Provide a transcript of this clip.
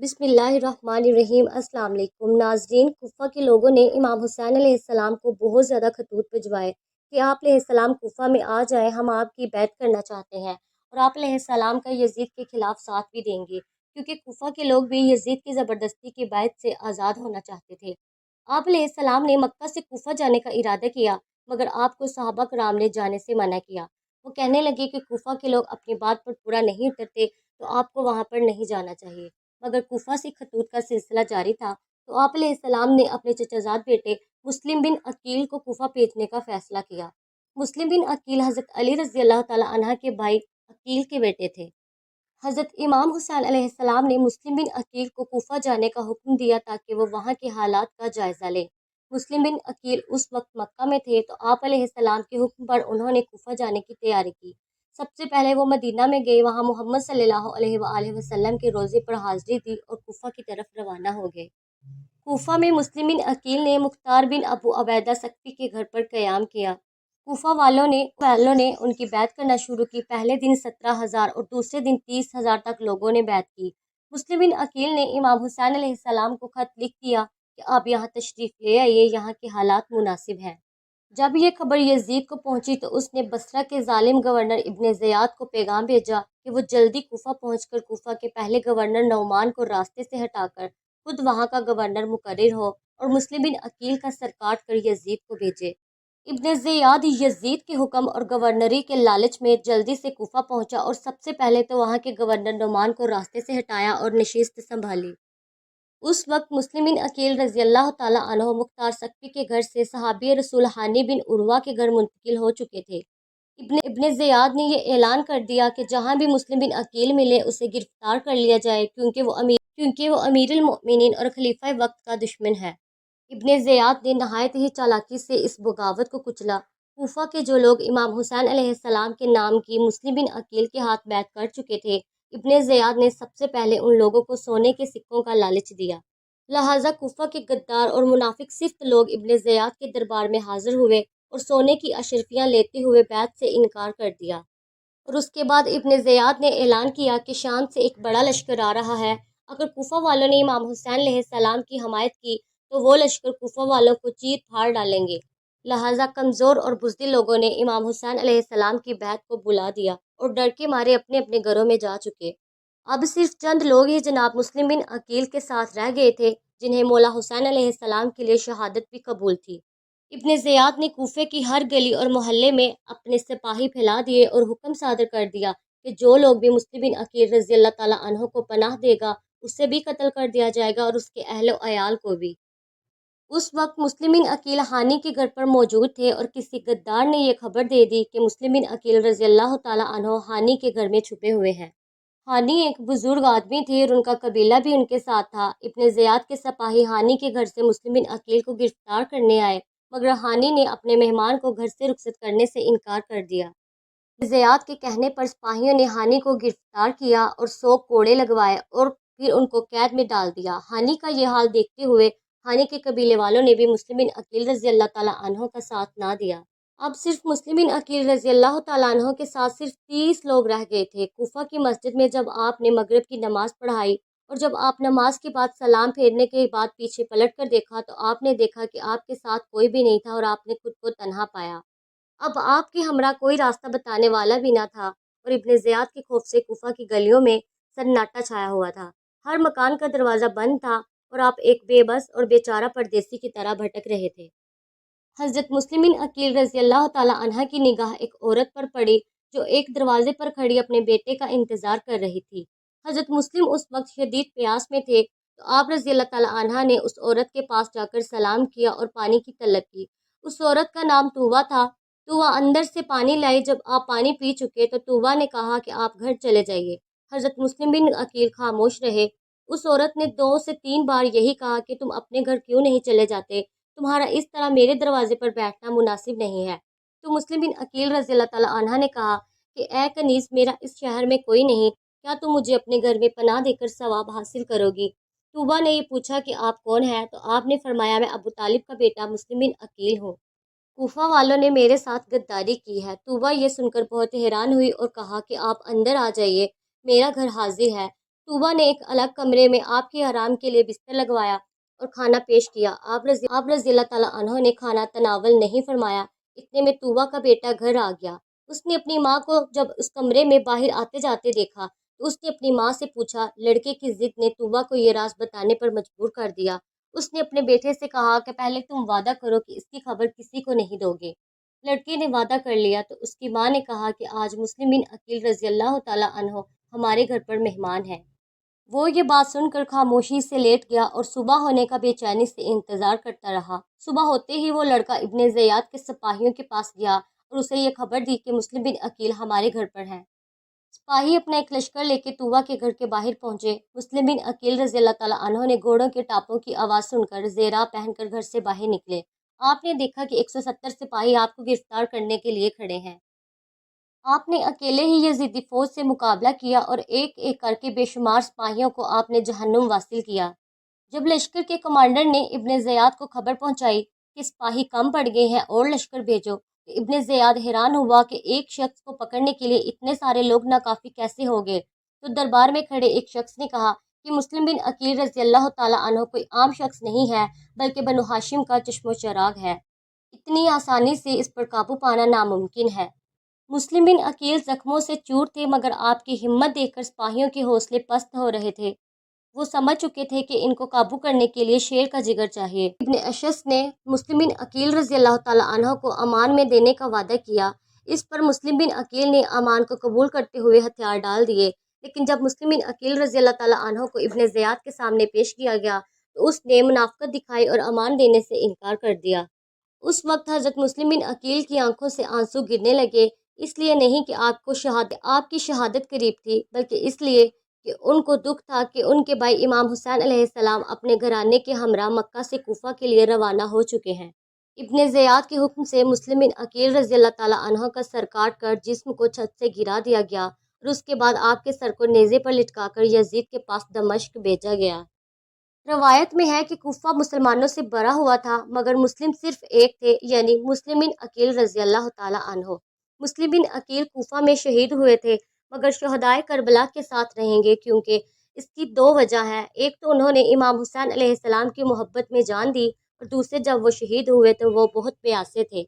بسم اللہ الرحمن الرحیم۔ السلام علیکم ناظرین، کوفہ کے لوگوں نے امام حسین علیہ السلام کو بہت زیادہ خطوط بھجوائے کہ آپ علیہ السلام کوفہ میں آ جائیں، ہم آپ کی بیعت کرنا چاہتے ہیں اور آپ علیہ السلام کا یزید کے خلاف ساتھ بھی دیں گے، کیونکہ کوفہ کے لوگ بھی یزید کی زبردستی کی بیعت سے آزاد ہونا چاہتے تھے۔ آپ علیہ السلام نے مکہ سے کوفہ جانے کا ارادہ کیا، مگر آپ کو صحابہ کرام نے جانے سے منع کیا۔ وہ کہنے لگے کہ کوفہ کے لوگ اپنی بات پر پورا نہیں اترتے تو آپ کو وہاں پر نہیں جانا چاہیے۔ مگر کوفہ سے خطوط کا سلسلہ جاری تھا تو آپ علیہ السلام نے اپنے چچا زاد بیٹے مسلم بن عقیل کو کوفہ بھیجنے کا فیصلہ کیا۔ مسلم بن عقیل حضرت علی رضی اللہ تعالی عنہ کے بھائی عقیل کے بیٹے تھے۔ حضرت امام حسین علیہ السلام نے مسلم بن عقیل کو کوفہ جانے کا حکم دیا تاکہ وہ وہاں کے حالات کا جائزہ لیں۔ مسلم بن عقیل اس وقت مکہ میں تھے تو آپ علیہ السلام کے حکم پر انہوں نے کوفہ جانے کی تیاری کی۔ سب سے پہلے وہ مدینہ میں گئے، وہاں محمد صلی اللہ علیہ وآلہ وسلم کے روضے پر حاضری دی اور کوفہ کی طرف روانہ ہو گئے۔ کوفہ میں مسلم بن عقیل نے مختار بن ابو عبیدہ ثقفی کے گھر پر قیام کیا۔ کوفہ والوں نے ان کی بیعت کرنا شروع کی۔ پہلے دن 17,000 اور دوسرے دن 30,000 تک لوگوں نے بیعت کی۔ مسلم بن عقیل نے امام حسین علیہ السلام کو خط لکھ دیا کہ آپ یہاں تشریف لے آئیے، یہاں کے حالات مناسب ہیں۔ جب یہ خبر یزید کو پہنچی تو اس نے بصرہ کے ظالم گورنر ابن زیاد کو پیغام بھیجا کہ وہ جلدی کوفہ پہنچ کر کوفہ کے پہلے گورنر نعمان کو راستے سے ہٹا کر خود وہاں کا گورنر مقرر ہو اور مسلم بن عقیل کا سر کاٹ کر یزید کو بھیجے۔ ابن زیاد یزید کے حکم اور گورنری کے لالچ میں جلدی سے کوفہ پہنچا اور سب سے پہلے تو وہاں کے گورنر نعمان کو راستے سے ہٹایا اور نشست سنبھالی۔ اس وقت مسلم بن عقیل رضی اللہ تعالیٰ عنہ مختار ثقفی کے گھر سے صحابی رسول ہانی بن عروہ کے گھر منتقل ہو چکے تھے۔ ابن زیاد نے یہ اعلان کر دیا کہ جہاں بھی مسلم بن عقیل ملے اسے گرفتار کر لیا جائے، کیونکہ وہ امیر المؤمنین اور خلیفہ وقت کا دشمن ہے۔ ابن زیاد نے نہایت ہی چالاکی سے اس بغاوت کو کچلا۔ کوفہ کے جو لوگ امام حسین علیہ السلام کے نام کی مسلم بن عقیل کے ہاتھ بیعت کر چکے تھے، ابن زیاد نے سب سے پہلے ان لوگوں کو سونے کے سکوں کا لالچ دیا۔ لہٰذا کوفہ کے غدار اور منافق صفت لوگ ابن زیاد کے دربار میں حاضر ہوئے اور سونے کی اشرفیاں لیتے ہوئے بیعت سے انکار کر دیا۔ اور اس کے بعد ابن زیاد نے اعلان کیا کہ شام سے ایک بڑا لشکر آ رہا ہے، اگر کوفہ والوں نے امام حسین علیہ السلام کی حمایت کی تو وہ لشکر کوفہ والوں کو چیر پھاڑ ڈالیں گے۔ لہٰذا کمزور اور بزدل لوگوں نے امام حسین علیہ السلام کی بیعت کو بلا دیا اور ڈر کے مارے اپنے اپنے گھروں میں جا چکے۔ اب صرف چند لوگ ہی جناب مسلم بن عقیل کے ساتھ رہ گئے تھے، جنہیں مولا حسین علیہ السلام کے لیے شہادت بھی قبول تھی۔ ابن زیاد نے کوفے کی ہر گلی اور محلے میں اپنے سپاہی پھیلا دیے اور حکم صادر کر دیا کہ جو لوگ بھی مسلم بن عقیل رضی اللہ تعالیٰ عنہ کو پناہ دے گا اسے بھی قتل کر دیا جائے گا اور اس کے اہل و عیال کو بھی۔ اس وقت مسلم بن عقیل ہانی کے گھر پر موجود تھے اور کسی غدار نے یہ خبر دے دی کہ مسلم بن عقیل رضی اللہ تعالیٰ عنہ ہانی کے گھر میں چھپے ہوئے ہیں۔ ہانی ایک بزرگ آدمی تھے اور ان کا قبیلہ بھی ان کے ساتھ تھا۔ ابن زیاد کے سپاہی ہانی کے گھر سے مسلم بن عقیل کو گرفتار کرنے آئے، مگر ہانی نے اپنے مہمان کو گھر سے رخصت کرنے سے انکار کر دیا۔ ابن زیاد کے کہنے پر سپاہیوں نے ہانی کو گرفتار کیا اور 100 کوڑے لگوائے اور پھر ان کو قید میں ڈال دیا۔ ہانی کا یہ حال دیکھتے ہوئے ہانی کے قبیلے والوں نے بھی مسلم بن عقیل رضی اللہ تعالیٰ عنہ کا ساتھ نہ دیا۔ اب صرف مسلم بن عقیل رضی اللہ تعالیٰ عنہ کے ساتھ صرف 30 لوگ رہ گئے تھے۔ کوفہ کی مسجد میں جب آپ نے مغرب کی نماز پڑھائی اور جب آپ نماز کے بعد سلام پھیرنے کے بعد پیچھے پلٹ کر دیکھا تو آپ نے دیکھا کہ آپ کے ساتھ کوئی بھی نہیں تھا اور آپ نے خود کو تنہا پایا۔ اب آپ کے ہمراہ کوئی راستہ بتانے والا بھی نہ تھا اور ابن زیاد کے خوف سے کوفہ کی گلیوں میں سناٹا چھایا ہوا تھا۔ ہر مکان کا دروازہ بند تھا اور آپ ایک بے بس اور بے چارہ پردیسی کی طرح بھٹک رہے تھے۔ حضرت مسلم بن عقیل رضی اللہ تعالیٰ عنہ کی نگاہ ایک عورت پر پڑی جو ایک دروازے پر کھڑی اپنے بیٹے کا انتظار کر رہی تھی۔ حضرت مسلم اس وقت شدید پیاس میں تھے تو آپ رضی اللہ تعالیٰ عنہ نے اس عورت کے پاس جا کر سلام کیا اور پانی کی طلب کی۔ اس عورت کا نام طوبہ تھا۔ طوبہ اندر سے پانی لائی۔ جب آپ پانی پی چکے تو طوبہ نے کہا کہ آپ گھر چلے جائیے۔ حضرت مسلم بن عقیل خاموش رہے۔ اس عورت نے 2 سے 3 بار یہی کہا کہ تم اپنے گھر کیوں نہیں چلے جاتے، تمہارا اس طرح میرے دروازے پر بیٹھنا مناسب نہیں ہے۔ تو مسلم بن عقیل رضی اللہ تعالیٰ عنہ نے کہا کہ اے کنیز، میرا اس شہر میں کوئی نہیں، کیا تم مجھے اپنے گھر میں پناہ دے کر ثواب حاصل کرو گی؟ طوبہ نے یہ پوچھا کہ آپ کون ہیں؟ تو آپ نے فرمایا میں ابو طالب کا بیٹا مسلم بن عقیل ہوں۔ کوفہ والوں نے میرے ساتھ غداری کی ہے۔ طوبہ یہ سن کر بہت حیران ہوئی اور کہا کہ آپ اندر آ جائیے، میرا گھر حاضر ہے۔ طوبا نے ایک الگ کمرے میں آپ کے آرام کے لیے بستر لگوایا اور کھانا پیش کیا۔ آپ رضی اللہ تعالیٰ عنہ نے کھانا تناول نہیں فرمایا۔ اتنے میں طوبا کا بیٹا گھر آ گیا۔ اس نے اپنی ماں کو جب اس کمرے میں باہر آتے جاتے دیکھا تو اس نے اپنی ماں سے پوچھا۔ لڑکے کی ضد نے طوبا کو یہ راز بتانے پر مجبور کر دیا۔ اس نے اپنے بیٹے سے کہا کہ پہلے تم وعدہ کرو کہ اس کی خبر کسی کو نہیں دو گے۔ لڑکے نے وعدہ کر لیا تو اس کی ماں نے کہا کہ آج مسلم بن عقیل رضی اللہ تعالیٰ عنہ ہمارے گھر پر مہمان ہیں۔ وہ یہ بات سن کر خاموشی سے لیٹ گیا اور صبح ہونے کا بے چینی سے انتظار کرتا رہا۔ صبح ہوتے ہی وہ لڑکا ابن زیاد کے سپاہیوں کے پاس گیا اور اسے یہ خبر دی کہ مسلم بن عقیل ہمارے گھر پر ہیں۔ سپاہی اپنا ایک لشکر لے کے طوبا کے گھر کے باہر پہنچے۔ مسلم بن عقیل رضی اللہ تعالیٰ عنہ نے گھوڑوں کے ٹاپوں کی آواز سن کر زیرہ پہن کر گھر سے باہر نکلے۔ آپ نے دیکھا کہ 170 سپاہی آپ کو گرفتار کرنے کے لیے کھڑے ہیں۔ آپ نے اکیلے ہی یہ ضدی فوج سے مقابلہ کیا اور ایک ایک کر کے بے شمار سپاہیوں کو آپ نے جہنم واصل کیا۔ جب لشکر کے کمانڈر نے ابن زیاد کو خبر پہنچائی کہ سپاہی کم پڑ گئے ہیں اور لشکر بھیجو، تو ابن زیاد حیران ہوا کہ ایک شخص کو پکڑنے کے لیے اتنے سارے لوگ ناکافی کیسے ہو گئے۔ تو دربار میں کھڑے ایک شخص نے کہا کہ مسلم بن عقیل رضی اللہ تعالیٰ عنہ کوئی عام شخص نہیں ہے بلکہ بنو ہاشم کا چشم و چراغ ہے۔ اتنی آسانی سے اس پر قابو پانا ناممکن ہے۔ مسلم بن عقیل زخموں سے چور تھے مگر آپ کی ہمت دیکھ کر سپاہیوں کے حوصلے پست ہو رہے تھے۔ وہ سمجھ چکے تھے کہ ان کو قابو کرنے کے لیے شیر کا جگر چاہیے۔ ابن اشعث نے مسلم بن عقیل رضی اللہ تعالیٰ عنہ کو امان میں دینے کا وعدہ کیا۔ اس پر مسلم بن عقیل نے امان کو قبول کرتے ہوئے ہتھیار ڈال دیے، لیکن جب مسلم بن عقیل رضی اللہ تعالیٰ عنہ کو ابن زیاد کے سامنے پیش کیا گیا تو اس نے منافقت دکھائی اور امان دینے سے انکار کر دیا۔ اس وقت حضرت مسلم بن عقیل کی آنکھوں سے آنسو گرنے لگے، اس لیے نہیں کہ آپ کی شہادت قریب تھی بلکہ اس لیے کہ ان کو دکھ تھا کہ ان کے بھائی امام حسین علیہ السلام اپنے گھرانے کے ہمراہ مکہ سے کوفہ کے لیے روانہ ہو چکے ہیں۔ ابن زیاد کے حکم سے مسلم بن عقیل رضی اللہ تعالیٰ عنہ کا سر کاٹ کر جسم کو چھت سے گرا دیا گیا اور اس کے بعد آپ کے سر کو نیزے پر لٹکا کر یزید کے پاس دمشق بھیجا گیا۔ روایت میں ہے کہ کوفہ مسلمانوں سے بھرا ہوا تھا مگر مسلم صرف ایک تھے، یعنی مسلم بن عقیل رضی اللہ تعالیٰ عنہ۔ مسلم بن عقیل کوفہ میں شہید ہوئے تھے مگر شہدائے کربلا کے ساتھ رہیں گے، کیونکہ اس کی دو وجہ ہیں۔ ایک تو انہوں نے امام حسین علیہ السلام کی محبت میں جان دی اور دوسرے جب وہ شہید ہوئے تو وہ بہت پیاسے تھے۔